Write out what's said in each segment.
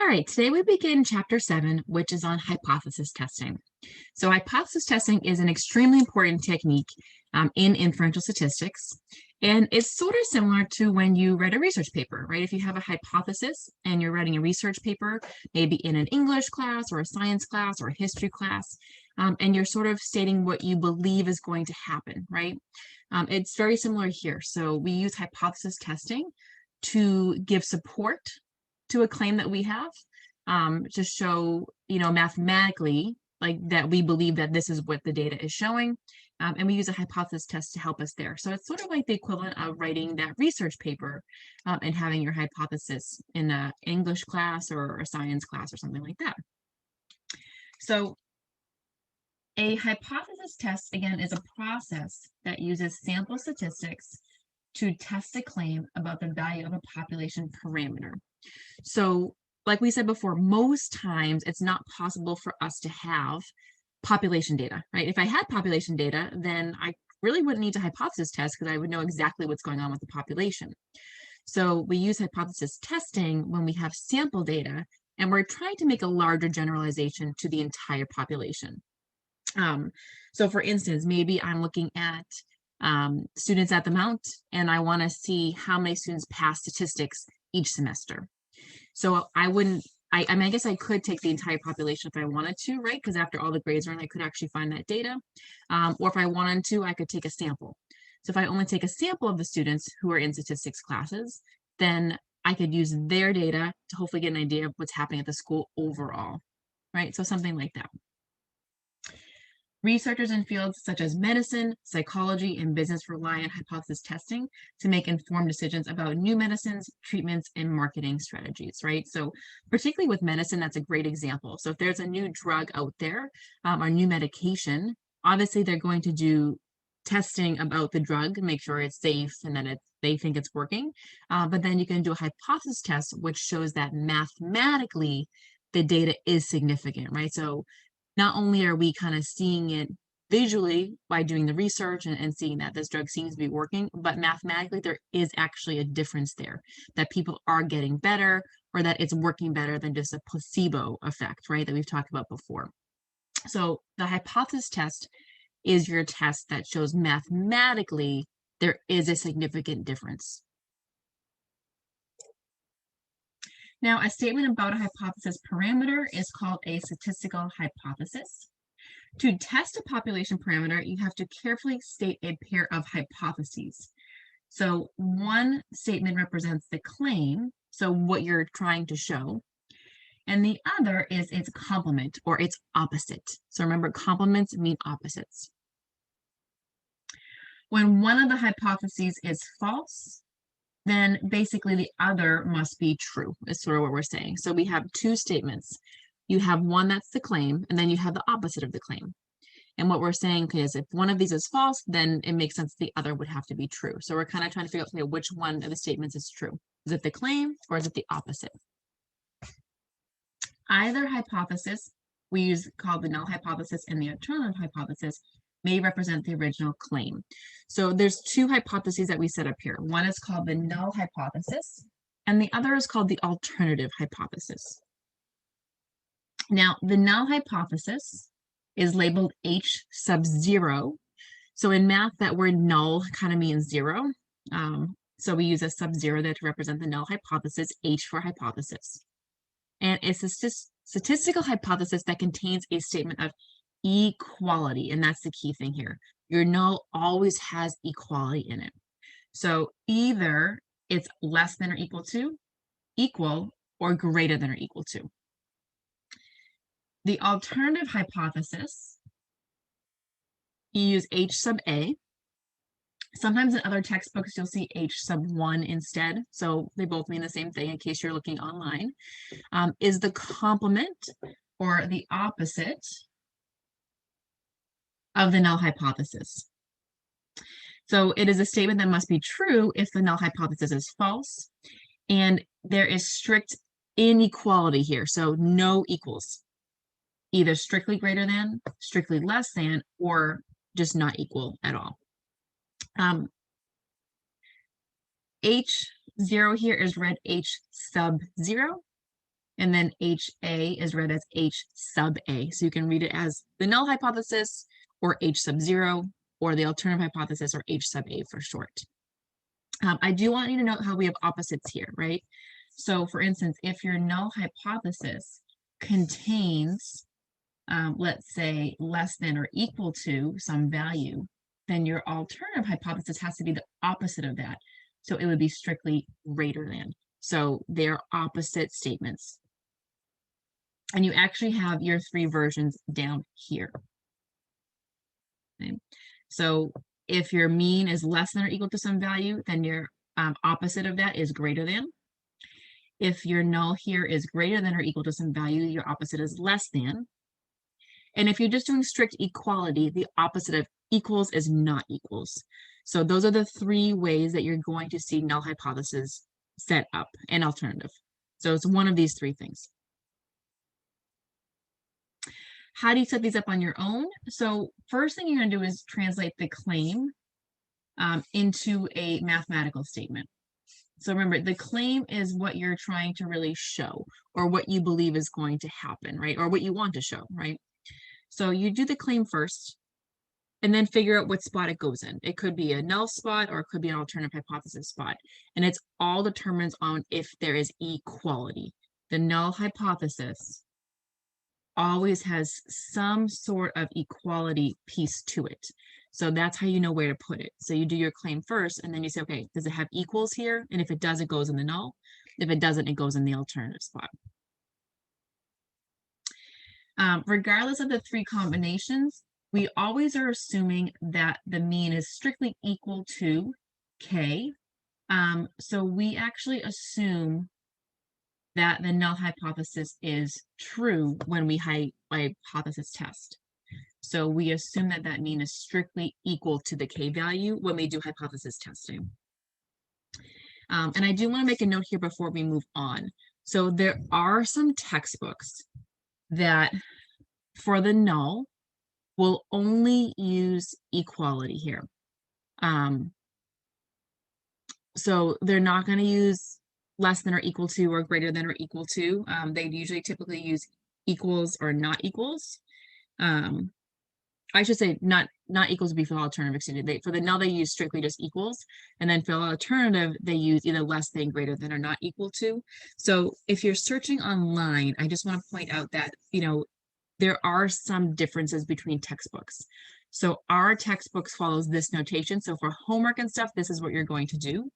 All right, today we begin chapter 7, which is on hypothesis testing. So hypothesis testing is an extremely important technique in inferential statistics, and it's sort of similar to when you write a research paper, right? If you have a hypothesis and you're writing a research paper, maybe in an English class or a science class or a history class, and you're sort of stating what you believe is going to happen, right? It's very similar here. So we use hypothesis testing to give support to a claim that we have, to show, mathematically, like that we believe that this is what the data is showing. And we use a hypothesis test to help us there. So it's sort of like the equivalent of writing that research paper and having your hypothesis in an English class or a science class or something like that. So a hypothesis test, again, is a process that uses sample statistics to test a claim about the value of a population parameter. So, like we said before, most times it's not possible for us to have population data, right? If I had population data, then I really wouldn't need to hypothesis test because I would know exactly what's going on with the population. So we use hypothesis testing when we have sample data and we're trying to make a larger generalization to the entire population. So for instance, maybe I'm looking at students at the Mount and I want to see how many students pass statistics each semester. So I wouldn't, I mean, I guess I could take the entire population if I wanted to, right? Because after all the grades are in, I could actually find that data. Or if I wanted to, I could take a sample. So if I only take a sample of the students who are in statistics classes, then I could use their data to hopefully get an idea of what's happening at the school overall, right? So something like that. Researchers in fields such as medicine, psychology, and business rely on hypothesis testing to make informed decisions about new medicines, treatments, and marketing strategies, right? So particularly with medicine, that's a great example. So if there's a new drug out there, or new medication, obviously they're going to do testing about the drug, make sure it's safe and that they think it's working. But then you can do a hypothesis test, which shows that mathematically the data is significant, right? So not only are we kind of seeing it visually by doing the research and seeing that this drug seems to be working, but mathematically there is actually a difference there, that people are getting better or that it's working better than just a placebo effect, right, that we've talked about before. So the hypothesis test is your test that shows mathematically there is a significant difference. Now, a statement about a hypothesis parameter is called a statistical hypothesis. To test a population parameter, you have to carefully state a pair of hypotheses. So one statement represents the claim, so what you're trying to show, and the other is its complement or its opposite. So remember, complements mean opposites. When one of the hypotheses is false, then basically the other must be true, is sort of what we're saying. So we have two statements. You have one that's the claim, and then you have the opposite of the claim. And what we're saying is if one of these is false, then it makes sense the other would have to be true. So we're kind of trying to figure out, okay, which one of the statements is true. Is it the claim or is it the opposite? Either hypothesis, we use called the null hypothesis and the alternative hypothesis, may represent the original claim. So there's two hypotheses that we set up here. One is called the null hypothesis, and the other is called the alternative hypothesis. Now, the null hypothesis is labeled H sub 0. So in math, that word null kind of means 0. So we use a sub 0 there to represent the null hypothesis, H for hypothesis. And it's a statistical hypothesis that contains a statement of equality, and that's the key thing here. Your null always has equality in it. So either it's less than or equal to, equal, or greater than or equal to. The alternative hypothesis, you use H sub A. Sometimes in other textbooks, you'll see H sub 1 instead. So they both mean the same thing in case you're looking online. Is the complement or the opposite of the null hypothesis. So it is a statement that must be true if the null hypothesis is false. And there is strict inequality here. So no equals. Either strictly greater than, strictly less than, or just not equal at all. H0 here is read H sub 0. And then HA is read as H sub A. So you can read it as the null hypothesis or H sub 0 or the alternative hypothesis or H sub A for short. I do want you to note how we have opposites here, right? So for instance, if your null hypothesis contains, let's say, less than or equal to some value, then your alternative hypothesis has to be the opposite of that. So it would be strictly greater than. So they're opposite statements. And you actually have your three versions down here. Okay. So if your mean is less than or equal to some value, then your opposite of that is greater than. If your null here is greater than or equal to some value, your opposite is less than. And if you're just doing strict equality, the opposite of equals is not equals. So those are the three ways that you're going to see null hypothesis set up and alternative. So it's one of these three things. How do you set these up on your own? So first thing you're going to do is translate the claim into a mathematical statement. So remember, the claim is what you're trying to really show or what you believe is going to happen, right? Or what you want to show, right? So you do the claim first and then figure out what spot it goes in. It could be a null spot or it could be an alternative hypothesis spot. And it's all determines on if there is equality. The null hypothesis always has some sort of equality piece to it. So that's how you know where to put it. So you do your claim first, and then you say, okay, does it have equals here? And if it does, it goes in the null. If it doesn't, it goes in the alternative spot. Regardless of the three combinations, we always are assuming that the mean is strictly equal to K. So we actually assume that the null hypothesis is true when we hypothesis test. So we assume that that mean is strictly equal to the K value when we do hypothesis testing. And I do want to make a note here before we move on. So there are some textbooks that for the null will only use equality here. So they're not going to use less than or equal to or greater than or equal to. They usually typically use equals or not equals. I should say not equals would be for the alternative. For the null, they use strictly just equals. And then for the alternative, they use either less than, greater than, or not equal to. So if you're searching online, I just want to point out that, there are some differences between textbooks. So our textbooks follows this notation. So for homework and stuff, this is what you're going to do.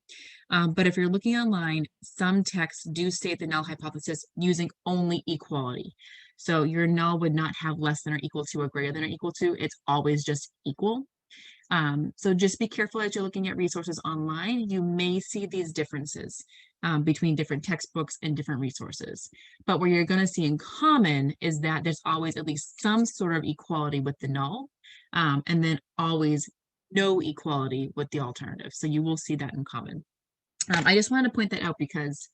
But if you're looking online, some texts do state the null hypothesis using only equality. So your null would not have less than or equal to or greater than or equal to. It's always just equal. So just be careful as you're looking at resources online. You may see these differences between different textbooks and different resources. But what you're going to see in common is that there's always at least some sort of equality with the null, and then always no equality with the alternative. So you will see that in common. I just wanted to point that out because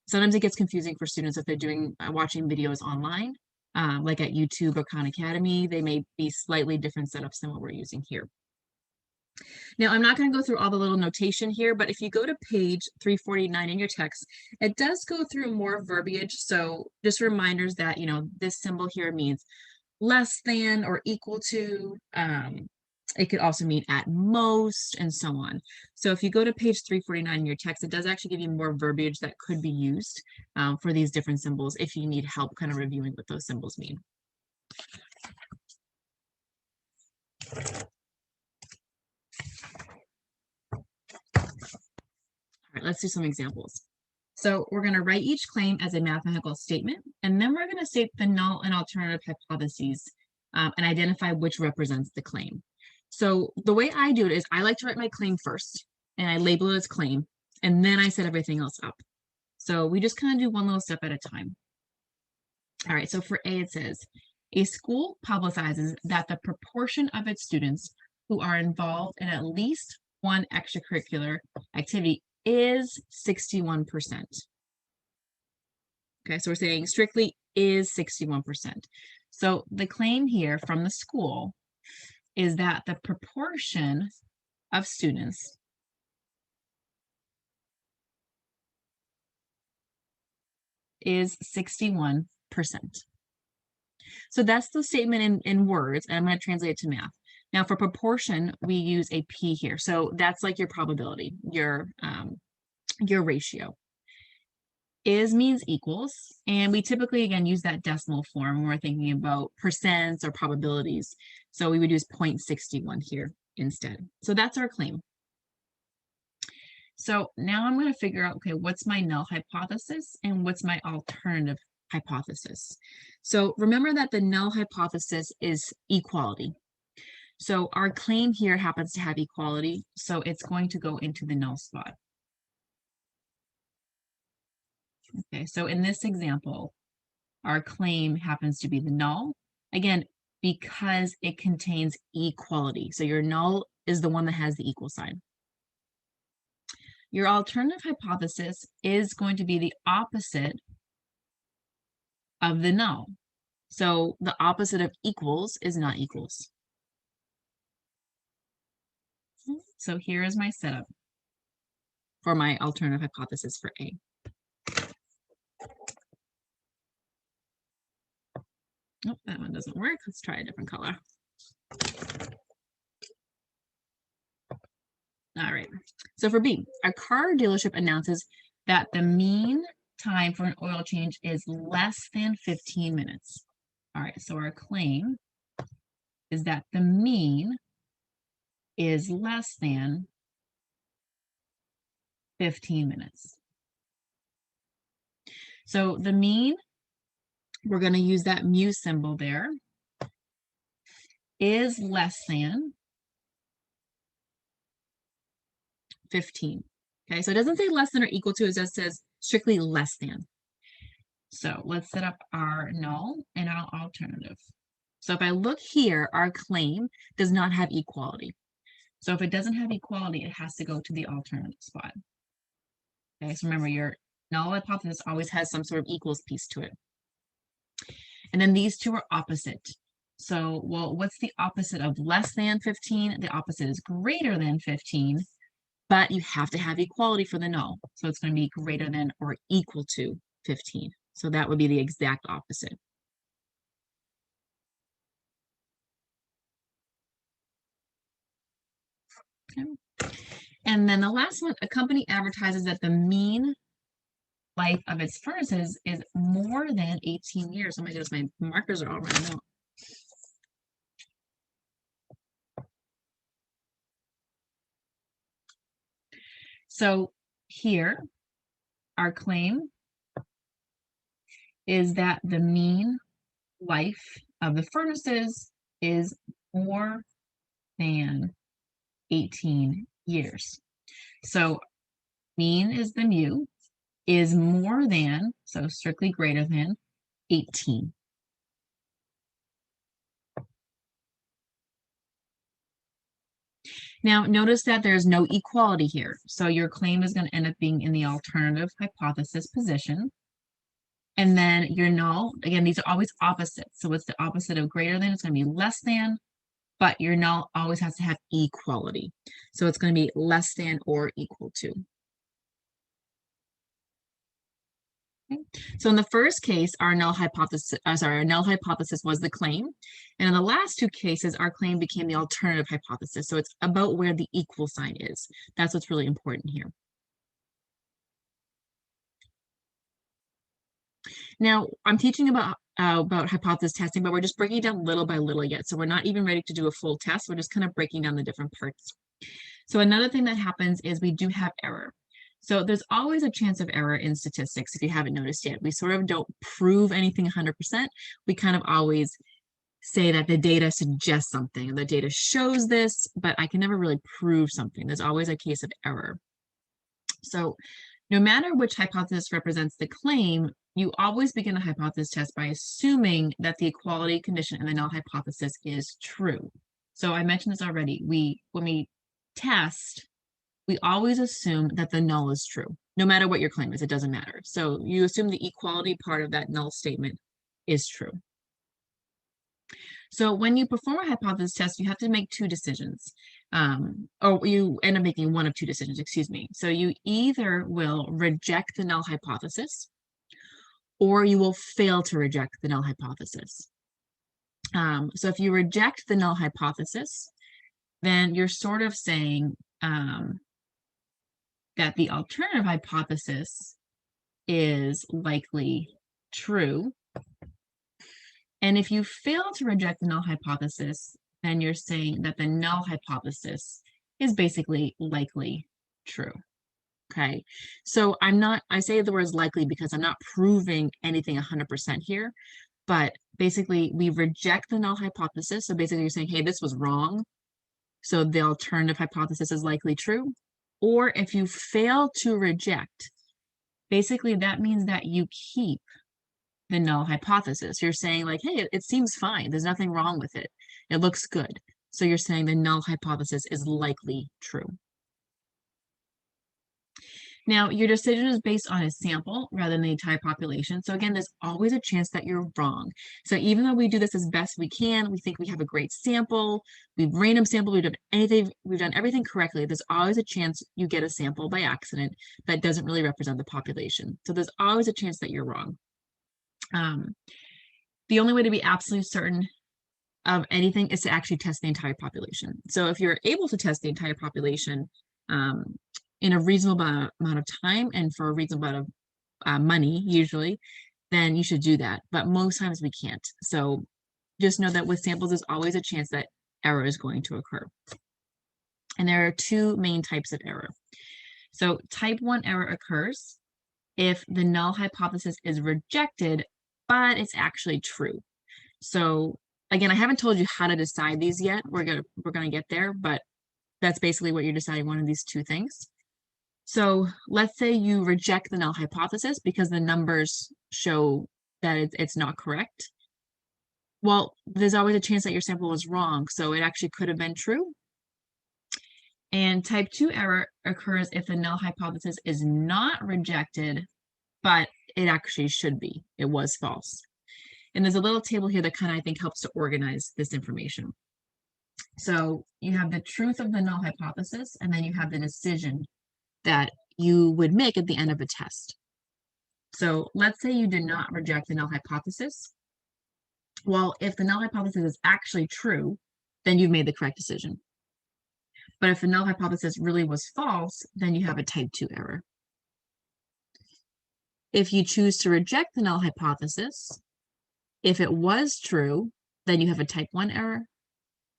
sometimes it gets confusing for students if they're doing watching videos online, like at YouTube or Khan Academy. They may be slightly different setups than what we're using here. Now, I'm not going to go through all the little notation here, but if you go to page 349 in your text, it does go through more verbiage. So just reminders that, this symbol here means less than or equal to. It could also mean at most and so on. So if you go to page 349 in your text, it does actually give you more verbiage that could be used for these different symbols if you need help kind of reviewing what those symbols mean. All right, let's do some examples. So we're going to write each claim as a mathematical statement, and then we're going to state the null and alternative hypotheses and identify which represents the claim. So the way I do it is I like to write my claim first, and I label it as claim, and then I set everything else up. So we just kind of do one little step at a time. All right, so for A, it says, a school publicizes that the proportion of its students who are involved in at least one extracurricular activity is 61%. Okay, so we're saying strictly is 61%. So the claim here from the school is that the proportion of students is 61%. So that's the statement in words, and I'm going to translate it to math. Now for proportion, we use a P here. So that's like your probability, your ratio. Is means equals, and we typically, again, use that decimal form when we're thinking about percents or probabilities. So we would use 0.61 here instead. So that's our claim. So now I'm going to figure out, okay, what's my null hypothesis and what's my alternative hypothesis? So remember that the null hypothesis is equality. So our claim here happens to have equality, so it's going to go into the null spot. Okay, so in this example, our claim happens to be the null, again, because it contains equality. So your null is the one that has the equal sign. Your alternative hypothesis is going to be the opposite of the null. So the opposite of equals is not equals. So here is my setup for my alternative hypothesis for A. Oh, that one doesn't work. Let's try a different color. All right. So for B, a car dealership announces that the mean time for an oil change is less than 15 minutes. All right. So our claim is that the mean is less than 15 minutes. So the mean, we're going to use that mu symbol there, is less than 15. Okay, so it doesn't say less than or equal to, it just says strictly less than. So let's set up our null and our alternative. So if I look here, our claim does not have equality. So if it doesn't have equality, it has to go to the alternative spot. Okay, so remember, your null hypothesis always has some sort of equals piece to it. And then these two are opposite. So, well, what's the opposite of less than 15? The opposite is greater than 15, but you have to have equality for the null. So it's going to be greater than or equal to 15. So that would be the exact opposite. Okay. And then the last one, a company advertises that the mean life of its furnaces is more than 18 years. Oh my goodness, my markers are all running out. So here, our claim is that the mean life of the furnaces is more than 18 years. So mean is the mu, is more than, so strictly greater than 18. Now, notice that there's no equality here. So your claim is going to end up being in the alternative hypothesis position. And then your null, again, these are always opposites. So what's the opposite of greater than? It's going to be less than, but your null always has to have equality. So it's going to be less than or equal to. Okay. So in the first case, our null hypothesis was the claim. And in the last two cases, our claim became the alternative hypothesis. So it's about where the equal sign is. That's what's really important here. Now, I'm teaching about hypothesis testing, but we're just breaking it down little by little yet. So we're not even ready to do a full test. We're just kind of breaking down the different parts. So another thing that happens is we do have error. So there's always a chance of error in statistics, if you haven't noticed yet. We sort of don't prove anything 100%. We kind of always say that the data suggests something. The data shows this, but I can never really prove something. There's always a case of error. So no matter which hypothesis represents the claim, you always begin a hypothesis test by assuming that the equality condition in the null hypothesis is true. So I mentioned this already. When we test, we always assume that the null is true. No matter what your claim is, it doesn't matter. So you assume the equality part of that null statement is true. So when you perform a hypothesis test, you have to make two decisions. Or you end up making one of two decisions, excuse me. So you either will reject the null hypothesis, or you will fail to reject the null hypothesis. So if you reject the null hypothesis, then you're sort of saying that the alternative hypothesis is likely true. And if you fail to reject the null hypothesis, then you're saying that the null hypothesis is basically likely true. Okay, so I say the words likely because I'm not proving anything 100% here, but basically we reject the null hypothesis. So basically you're saying, hey, this was wrong. So the alternative hypothesis is likely true. Or if you fail to reject, basically that means that you keep the null hypothesis. You're saying like, hey, it seems fine. There's nothing wrong with it. It looks good. So you're saying the null hypothesis is likely true. Now, your decision is based on a sample rather than the entire population. So again, there's always a chance that you're wrong. So even though we do this as best we can, we think we have a great sample, we've random sampled, we've done everything correctly, there's always a chance you get a sample by accident that doesn't really represent the population. So there's always a chance that you're wrong. The only way to be absolutely certain of anything is to actually test the entire population. So if you're able to test the entire population, in a reasonable amount of time and for a reasonable amount of money, usually, then you should do that. But most times we can't. So just know that with samples, there's always a chance that error is going to occur. And there are two main types of error. So type 1 error occurs if the null hypothesis is rejected, but it's actually true. So again, I haven't told you how to decide these yet. We're gonna get there, but that's basically what you're deciding, one of these two things. So let's say you reject the null hypothesis because the numbers show that it's not correct. Well, there's always a chance that your sample was wrong, so it actually could have been true. And type 2 error occurs if the null hypothesis is not rejected, but it actually should be. It was false. And there's a little table here that kind of, I think, helps to organize this information. So you have the truth of the null hypothesis, and then you have the decision that you would make at the end of a test. So let's say you did not reject the null hypothesis. Well, if the null hypothesis is actually true, then you've made the correct decision. But if the null hypothesis really was false, then you have a type 2 error. If you choose to reject the null hypothesis, if it was true, then you have a type 1 error.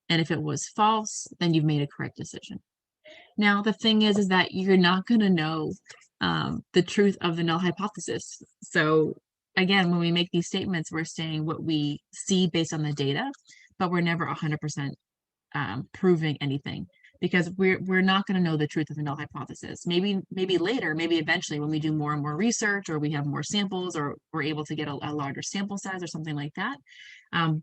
And if it was false, then you've made a correct decision. Now, the thing is that you're not going to know the truth of the null hypothesis. So again, when we make these statements, we're saying what we see based on the data, but we're never 100% proving anything because we're not going to know the truth of the null hypothesis. Maybe later, maybe eventually when we do more and more research or we have more samples or we're able to get a larger sample size or something like that.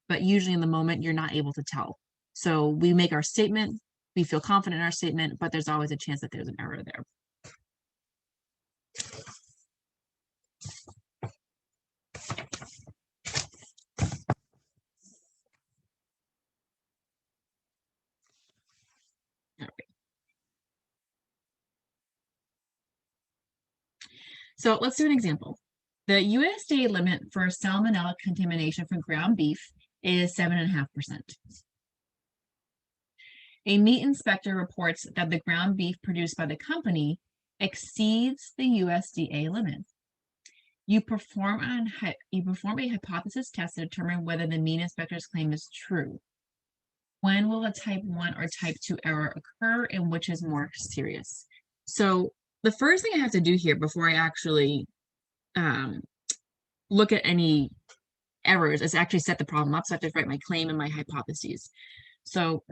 But usually in the moment, you're not able to tell. So we make our statement, we feel confident in our statement, but there's always a chance that there's an error there. All right. So let's do an example. The USDA limit for salmonella contamination from ground beef is 7.5%. A meat inspector reports that the ground beef produced by the company exceeds the USDA limit. You perform a hypothesis test to determine whether the meat inspector's claim is true. When will a type 1 or type 2 error occur and which is more serious? So the first thing I have to do here before I actually look at any errors is actually set the problem up. So I have to write my claim and my hypotheses. So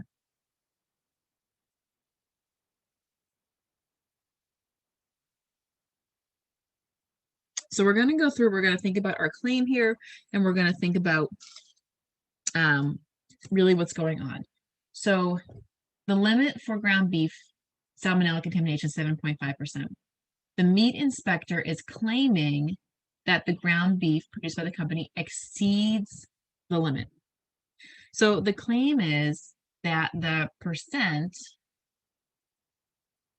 we're going to go through, we're going to think about our claim here, and we're going to think about really what's going on. So the limit for ground beef salmonella contamination is 7.5%. The meat inspector is claiming that the ground beef produced by the company exceeds the limit. So the claim is that the percent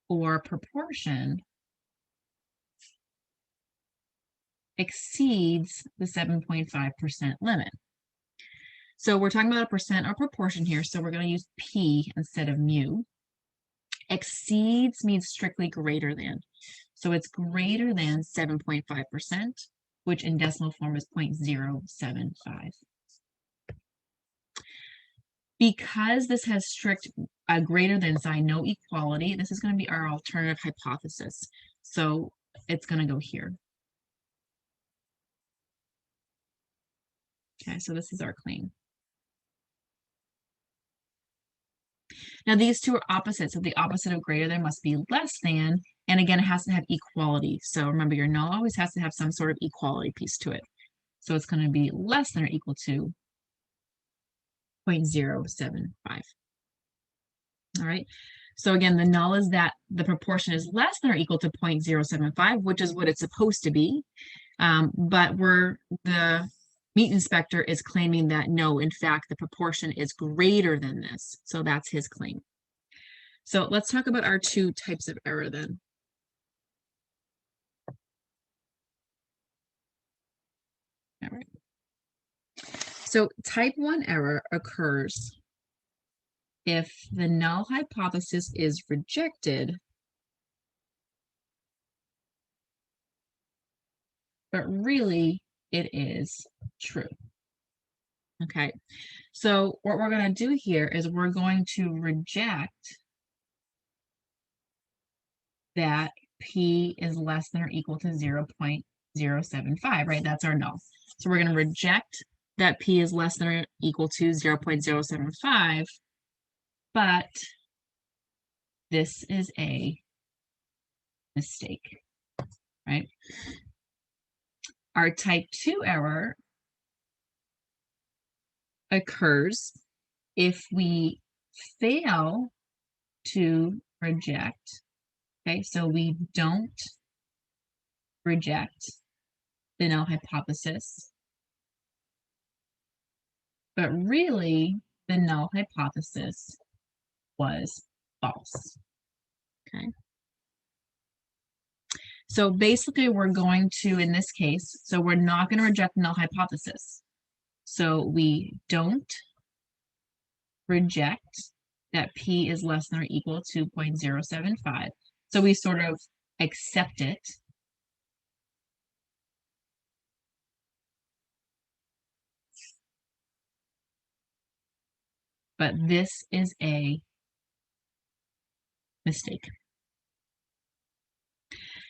or proportion exceeds the 7.5% limit. So we're talking about a percent or proportion here, so we're going to use P instead of mu. Exceeds means strictly greater than. So it's greater than 7.5%, which in decimal form is 0.075. Because this has strict greater than sign, no equality, this is going to be our alternative hypothesis. So it's going to go here. Okay, so this is our claim. Now these two are opposites, so the opposite of greater than must be less than, and again, it has to have equality. So remember, your null always has to have some sort of equality piece to it. So it's going to be less than or equal to 0.075. All right. So again, the null is that the proportion is less than or equal to 0.075, which is what it's supposed to be. But the meat inspector is claiming that no, in fact, the proportion is greater than this. So that's his claim. So let's talk about our two types of error then. All right. So type 1 error occurs if the null hypothesis is rejected, but really it is true. Okay, so what we're going to do here is we're going to reject that P is less than or equal to 0.075, right? That's our null. So we're going to reject that P is less than or equal to 0.075, but this is a mistake, right? Our type 2 error occurs if we fail to reject. Okay, so we don't reject the null hypothesis, but really the null hypothesis was false. Okay. So basically we're going to, in this case, so we're not going to reject the null hypothesis. So we don't reject that P is less than or equal to 0.075. So we sort of accept it. But this is a mistake.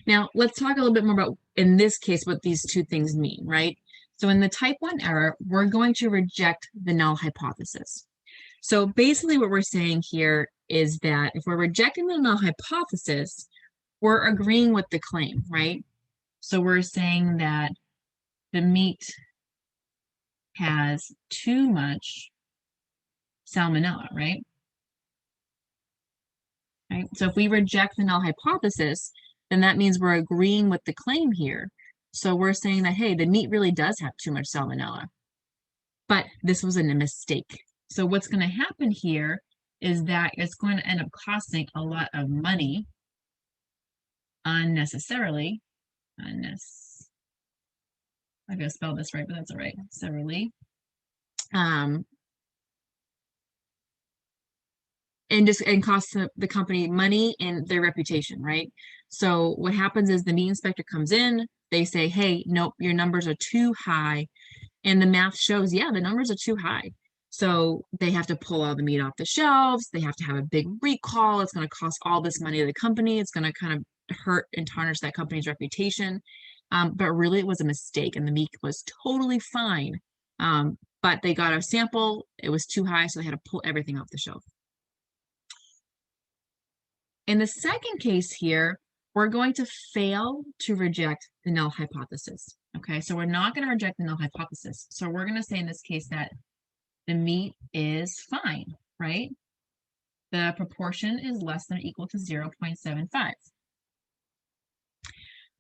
Now, let's talk a little bit more about, in this case, what these two things mean, right? So in the type 1 error, we're going to reject the null hypothesis. So basically what we're saying here is that if we're rejecting the null hypothesis, we're agreeing with the claim, right? So we're saying that the meat has too much salmonella, right? Right? So if we reject the null hypothesis, then that means we're agreeing with the claim here. So we're saying that, hey, the meat really does have too much salmonella, but this was a mistake. So what's going to happen here is that it's going to end up costing a lot of money unnecessarily. I gotta spell this right, but that's all right. Necessarily. And costs the company money and their reputation, right? So what happens is the meat inspector comes in, they say, hey, nope, your numbers are too high. And the math shows, yeah, the numbers are too high. So they have to pull all the meat off the shelves. They have to have a big recall. It's going to cost all this money to the company. It's going to kind of hurt and tarnish that company's reputation. But really it was a mistake and the meat was totally fine. But they got a sample, it was too high, so they had to pull everything off the shelf. In the second case here, we're going to fail to reject the null hypothesis. Okay, so we're not going to reject the null hypothesis. So we're going to say in this case that the meat is fine, right? The proportion is less than or equal to 0.75.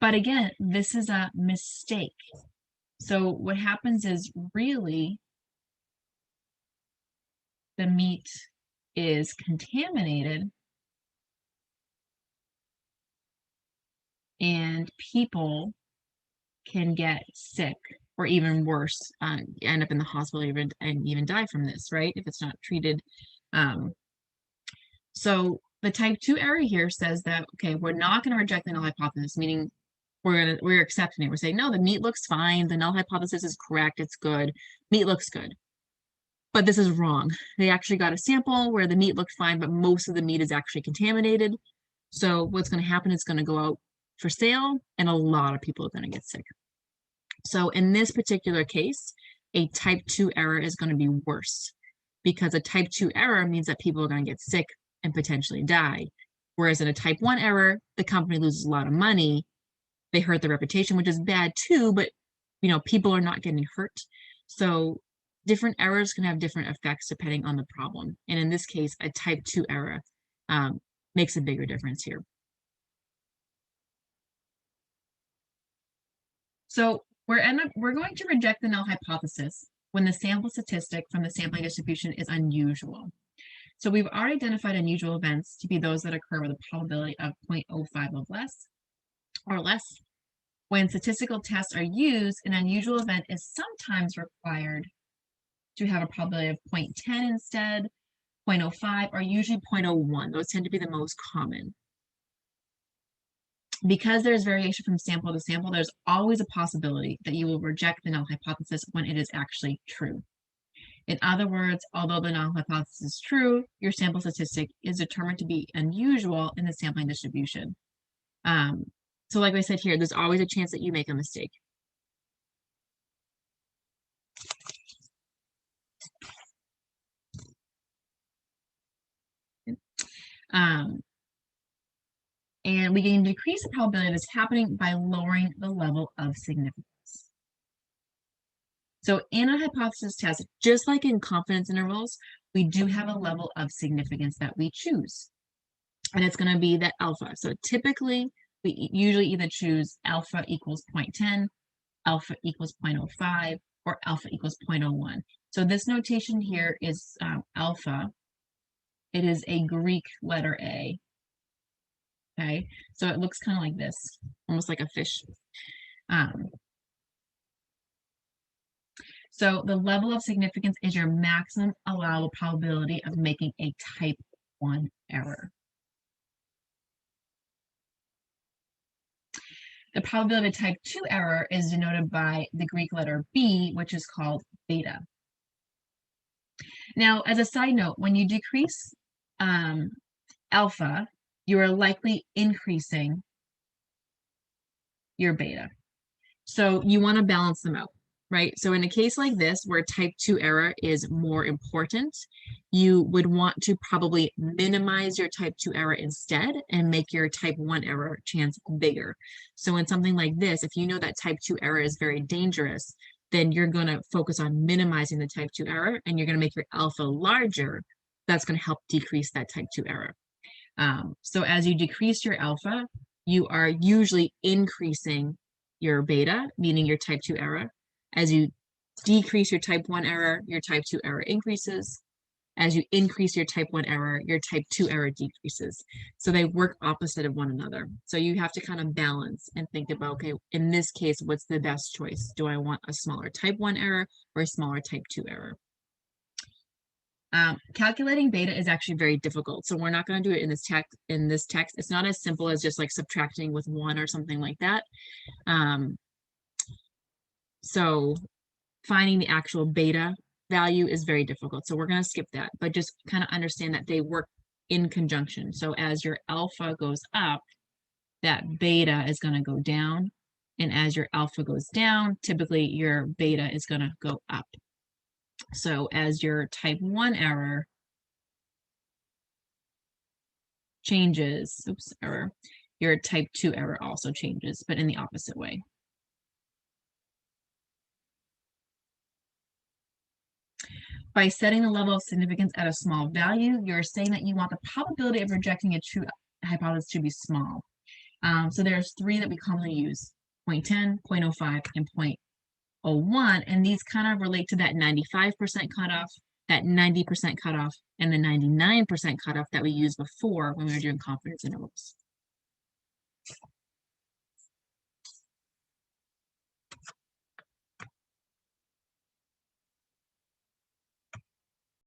But again, this is a mistake. So what happens is really the meat is contaminated and people can get sick or even worse, end up in the hospital and even die from this, right? If it's not treated. So the type 2 error here says that, okay, we're not going to reject the null hypothesis, meaning we're accepting it. We're saying, no, the meat looks fine. The null hypothesis is correct. It's good. Meat looks good. But this is wrong. They actually got a sample where the meat looked fine, but most of the meat is actually contaminated. So what's going to happen is going to go out for sale, and a lot of people are going to get sick. So in this particular case, a type 2 error is going to be worse, because a type 2 error means that people are going to get sick and potentially die. Whereas in a type 1 error, the company loses a lot of money. They hurt their reputation, which is bad too, but people are not getting hurt. So different errors can have different effects depending on the problem. And in this case, a type 2 error makes a bigger difference here. So we're going to reject the null hypothesis when the sample statistic from the sampling distribution is unusual. So we've already identified unusual events to be those that occur with a probability of 0.05 or less. When statistical tests are used, an unusual event is sometimes required to have a probability of 0.10 instead, 0.05, or usually 0.01. Those tend to be the most common. Because there's variation from sample to sample, there's always a possibility that you will reject the null hypothesis when it is actually true. In other words, although the null hypothesis is true, your sample statistic is determined to be unusual in the sampling distribution. So like I said here, there's always a chance that you make a mistake. And we can decrease the probability of this happening by lowering the level of significance. So in a hypothesis test, just like in confidence intervals, we do have a level of significance that we choose. And it's going to be that alpha. So typically, we usually either choose alpha equals 0.10, alpha equals 0.05, or alpha equals 0.01. So this notation here is alpha. It is a Greek letter A. Okay, so it looks kind of like this, almost like a fish. So the level of significance is your maximum allowable probability of making a type 1 error. The probability of a type 2 error is denoted by the Greek letter B, which is called beta. Now, as a side note, when you decrease alpha, you are likely increasing your beta. So you want to balance them out, right? So in a case like this, where type 2 error is more important, you would want to probably minimize your type 2 error instead and make your type 1 error chance bigger. So in something like this, if you know that type 2 error is very dangerous, then you're going to focus on minimizing the type 2 error, and you're going to make your alpha larger. That's going to help decrease that type 2 error. So as you decrease your alpha, you are usually increasing your beta, meaning your type 2 error. As you decrease your type 1 error, your type 2 error increases. As you increase your type 1 error, your type 2 error decreases. So they work opposite of one another. So you have to kind of balance and think about, okay, in this case, what's the best choice? Do I want a smaller type 1 error or a smaller type 2 error? Calculating beta is actually very difficult. So we're not going to do it in this text. It's not as simple as just like subtracting with 1 or something like that. So finding the actual beta value is very difficult. So we're going to skip that, but just kind of understand that they work in conjunction. So as your alpha goes up, that beta is going to go down. And as your alpha goes down, typically your beta is going to go up. So as your type 1 error changes, your type 2 error also changes, but in the opposite way. By setting the level of significance at a small value, you're saying that you want the probability of rejecting a true hypothesis to be small. So there's 3 that we commonly use, 0.10, 0.05, and 0.01, and these kind of relate to that 95% cutoff, that 90% cutoff, and the 99% cutoff that we used before when we were doing confidence intervals.